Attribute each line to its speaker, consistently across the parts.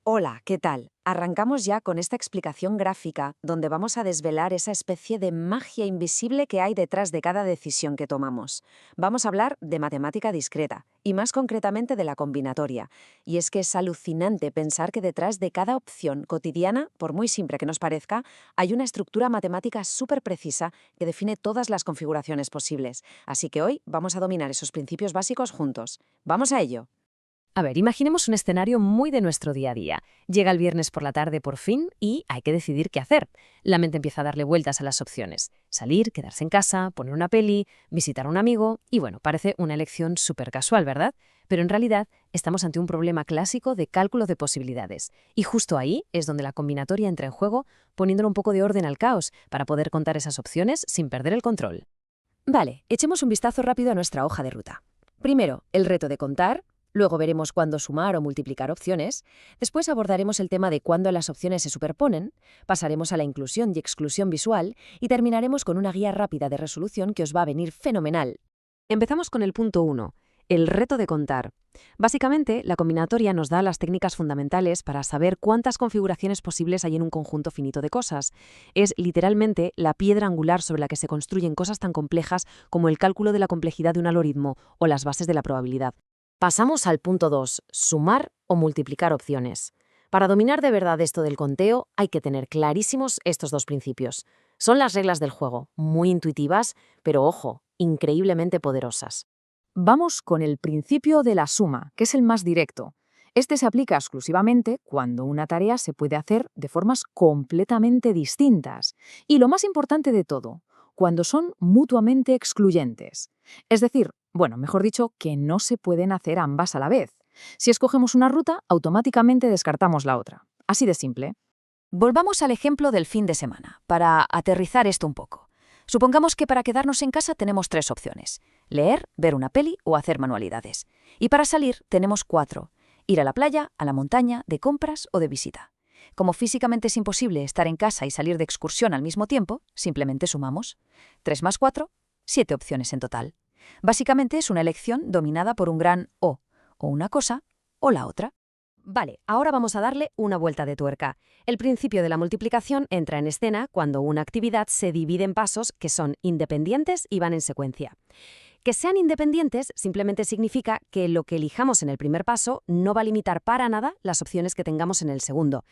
Speaker 1: Hola, ¿qué tal? Arrancamos ya con esta explicación gráfica donde vamos a desvelar esa especie de magia invisible que hay detrás de cada decisión que tomamos. Vamos a hablar de matemática discreta y más concretamente de la combinatoria. Y es que es alucinante pensar que detrás de cada opción cotidiana, por muy simple que nos parezca, hay una estructura matemática súper precisa que define todas las configuraciones posibles. Así que hoy vamos a dominar esos principios básicos juntos. ¡Vamos a ello!
Speaker 2: A ver, imaginemos un escenario muy de nuestro día a día. Llega el viernes por la tarde por fin y hay que decidir qué hacer. La mente empieza a darle vueltas a las opciones. Salir, quedarse en casa, poner una peli, visitar a un amigo y bueno, parece una elección súper casual, ¿verdad? Pero en realidad estamos ante un problema clásico de cálculo de posibilidades. Y justo ahí es donde la combinatoria entra en juego, poniéndole un poco de orden al caos para poder contar esas opciones sin perder el control. Vale, echemos un vistazo rápido a nuestra hoja de ruta. Primero, el reto de contar. Luego veremos cuándo sumar o multiplicar opciones. Después abordaremos el tema de cuándo las opciones se superponen. Pasaremos a la inclusión y exclusión visual. Y terminaremos con una guía rápida de resolución que os va a venir fenomenal. Empezamos con el punto 1, el reto de contar. Básicamente, la combinatoria nos da las técnicas fundamentales para saber cuántas configuraciones posibles hay en un conjunto finito de cosas. Es literalmente la piedra angular sobre la que se construyen cosas tan complejas como el cálculo de la complejidad de un algoritmo o las bases de la probabilidad. Pasamos al punto 2, sumar o multiplicar opciones. Para dominar de verdad esto del conteo, hay que tener clarísimos estos dos principios. Son las reglas del juego, muy intuitivas, pero ojo, increíblemente poderosas. Vamos con el principio de la suma, que es el más directo. Este se aplica exclusivamente cuando una tarea se puede hacer de formas completamente distintas. Y lo más importante de todo, cuando son mutuamente excluyentes. Es decir, bueno, mejor dicho, que no se pueden hacer ambas a la vez. Si escogemos una ruta, automáticamente descartamos la otra. Así de simple. Volvamos al ejemplo del fin de semana, para aterrizar esto un poco. Supongamos que para quedarnos en casa tenemos tres opciones: leer, ver una peli o hacer manualidades. Y para salir tenemos cuatro: ir a la playa, a la montaña, de compras o de visita. Como físicamente es imposible estar en casa y salir de excursión al mismo tiempo, simplemente sumamos. 3 más 4, 7 opciones en total. Básicamente es una elección dominada por un gran o una cosa o la otra. Vale, ahora vamos a darle una vuelta de tuerca. El principio de la multiplicación entra en escena cuando una actividad se divide en pasos que son independientes y van en secuencia. Que sean independientes simplemente significa que lo que elijamos en el primer paso no va a limitar para nada las opciones que tengamos en el segundo.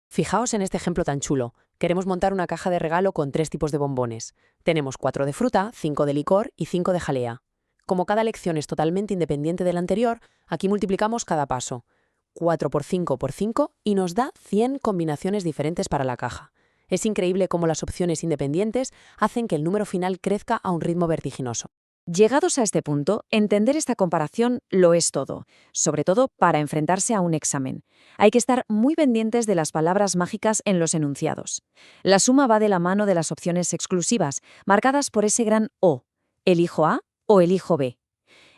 Speaker 2: Fijaos en este ejemplo tan chulo. Queremos montar una caja de regalo con 3 tipos de bombones. Tenemos 4 de fruta, 5 de licor y 5 de jalea. Como cada elección es totalmente independiente de la anterior, aquí multiplicamos cada paso. 4 por 5 por 5 y nos da 100 combinaciones diferentes para la caja. Es increíble cómo las opciones independientes hacen que el número final crezca a un ritmo vertiginoso. Llegados a este punto, entender esta comparación lo es todo, sobre todo para enfrentarse a un examen. Hay que estar muy pendientes de las palabras mágicas en los enunciados. La suma va de la mano de las opciones exclusivas, marcadas por ese gran O. ¿Elijo A o elijo B?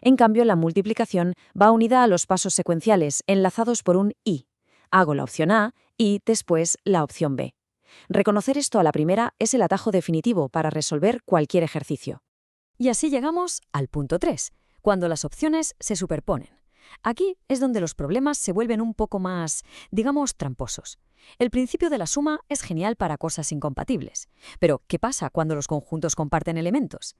Speaker 2: En cambio, la multiplicación va unida a los pasos secuenciales, enlazados por un y. Hago la opción A y después la opción B. Reconocer esto a la primera es el atajo definitivo para resolver cualquier ejercicio. Y así llegamos al punto 3, cuando las opciones se superponen. Aquí es donde los problemas se vuelven un poco más, digamos, tramposos. El principio de la suma es genial para cosas incompatibles. Pero, ¿qué pasa cuando los conjuntos comparten elementos?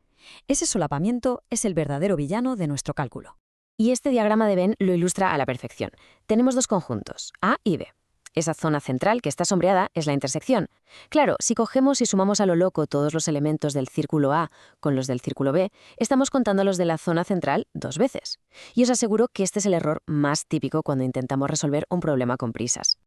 Speaker 2: Ese solapamiento es el verdadero villano de nuestro cálculo. Y este diagrama de Venn lo ilustra a la perfección. Tenemos dos conjuntos, A y B. Esa zona central que está sombreada es la intersección. Claro, si cogemos y sumamos a lo loco todos los elementos del círculo A con los del círculo B, estamos contando los de la zona central dos veces. Y os aseguro que este es el error más típico cuando intentamos resolver un problema con prisas.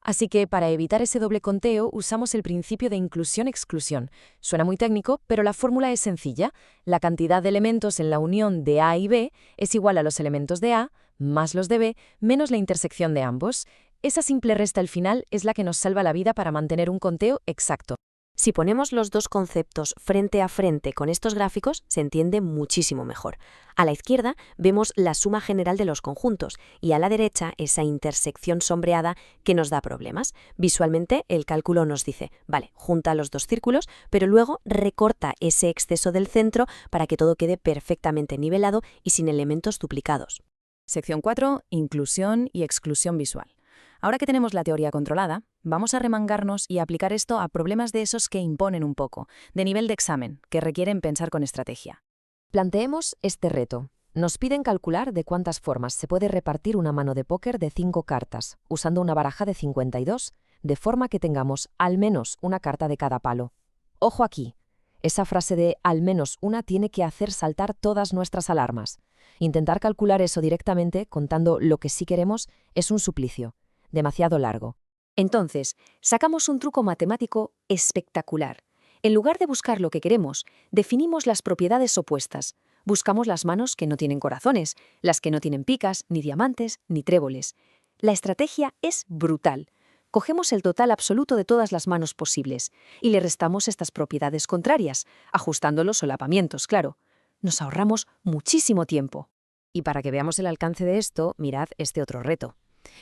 Speaker 2: Así que, para evitar ese doble conteo, usamos el principio de inclusión-exclusión. Suena muy técnico, pero la fórmula es sencilla. La cantidad de elementos en la unión de A y B es igual a los elementos de A más los de B menos la intersección de ambos. Esa simple resta al final es la que nos salva la vida para mantener un conteo exacto. Si ponemos los dos conceptos frente a frente con estos gráficos, se entiende muchísimo mejor. A la izquierda vemos la suma general de los conjuntos y a la derecha esa intersección sombreada que nos da problemas. Visualmente el cálculo nos dice, vale, junta los dos círculos, pero luego recorta ese exceso del centro para que todo quede perfectamente nivelado y sin elementos duplicados. Sección 4. Inclusión y exclusión visual.
Speaker 3: Ahora que tenemos la teoría controlada, vamos a remangarnos y aplicar esto a problemas de esos que imponen un poco, de nivel de examen, que requieren pensar con estrategia.
Speaker 1: Planteemos este reto. Nos piden calcular de cuántas formas se puede repartir una mano de póker de 5 cartas, usando una baraja de 52, de forma que tengamos al menos una carta de cada palo. Ojo aquí. Esa frase de al menos una tiene que hacer saltar todas nuestras alarmas. Intentar calcular eso directamente, contando lo que sí queremos, es un suplicio. Demasiado largo. Entonces, sacamos un truco matemático espectacular. En lugar de buscar lo que queremos, definimos las propiedades opuestas. Buscamos las manos que no tienen corazones, las que no tienen picas, ni diamantes, ni tréboles. La estrategia es brutal. Cogemos el total absoluto de todas las manos posibles y le restamos estas propiedades contrarias, ajustando los solapamientos, claro. Nos ahorramos muchísimo tiempo. Y para que veamos el alcance de esto, mirad este otro reto.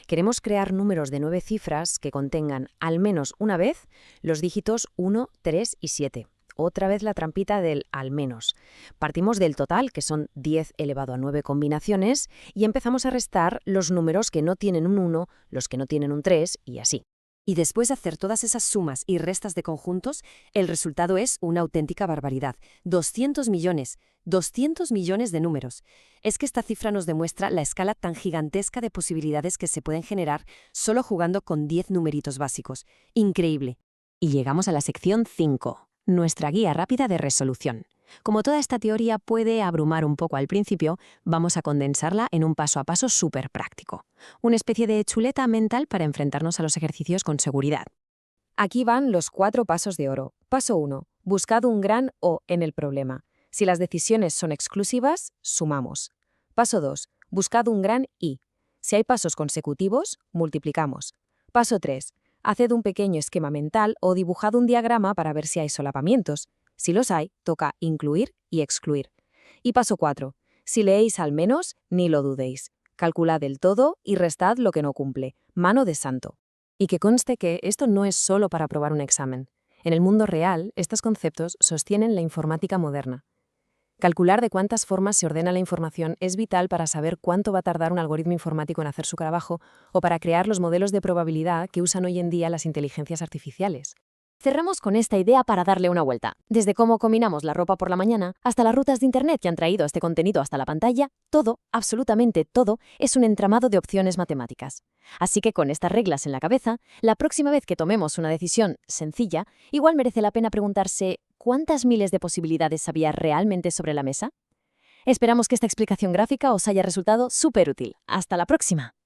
Speaker 1: Queremos crear números de 9 cifras que contengan al menos una vez los dígitos 1, 3 y 7. Otra vez la trampita del al menos. Partimos del total, que son 10 elevado a 9 combinaciones, y empezamos a restar los números que no tienen un 1, los que no tienen un 3 y así. Y después de hacer todas esas sumas y restas de conjuntos, el resultado es una auténtica barbaridad. 200 millones. 200 millones de números. Es que esta cifra nos demuestra la escala tan gigantesca de posibilidades que se pueden generar solo jugando con 10 numeritos básicos. Increíble. Y llegamos a la sección 5. Nuestra guía rápida de resolución. Como toda esta teoría puede abrumar un poco al principio, vamos a condensarla en un paso a paso súper práctico. Una especie de chuleta mental para enfrentarnos a los ejercicios con seguridad. Aquí van los 4 pasos de oro. Paso 1. Buscad un gran O en el problema. Si las decisiones son exclusivas, sumamos. Paso 2. Buscad un gran I. Si hay pasos consecutivos, multiplicamos. Paso 3. Haced un pequeño esquema mental o dibujad un diagrama para ver si hay solapamientos. Si los hay, toca incluir y excluir. Y paso 4. Si leéis al menos, ni lo dudéis. Calculad el todo y restad lo que no cumple. Mano de santo. Y que conste que esto no es solo para aprobar un examen. En el mundo real, estos conceptos sostienen la informática moderna. Calcular de cuántas formas se ordena la información es vital para saber cuánto va a tardar un algoritmo informático en hacer su trabajo o para crear los modelos de probabilidad que usan hoy en día las inteligencias artificiales. Cerramos con esta idea para darle una vuelta. Desde cómo combinamos la ropa por la mañana hasta las rutas de Internet que han traído este contenido hasta la pantalla, todo, absolutamente todo, es un entramado de opciones matemáticas. Así que con estas reglas en la cabeza, la próxima vez que tomemos una decisión sencilla, igual merece la pena preguntarse ¿cuántas miles de posibilidades había realmente sobre la mesa? Esperamos que esta explicación gráfica os haya resultado súper útil. ¡Hasta la próxima!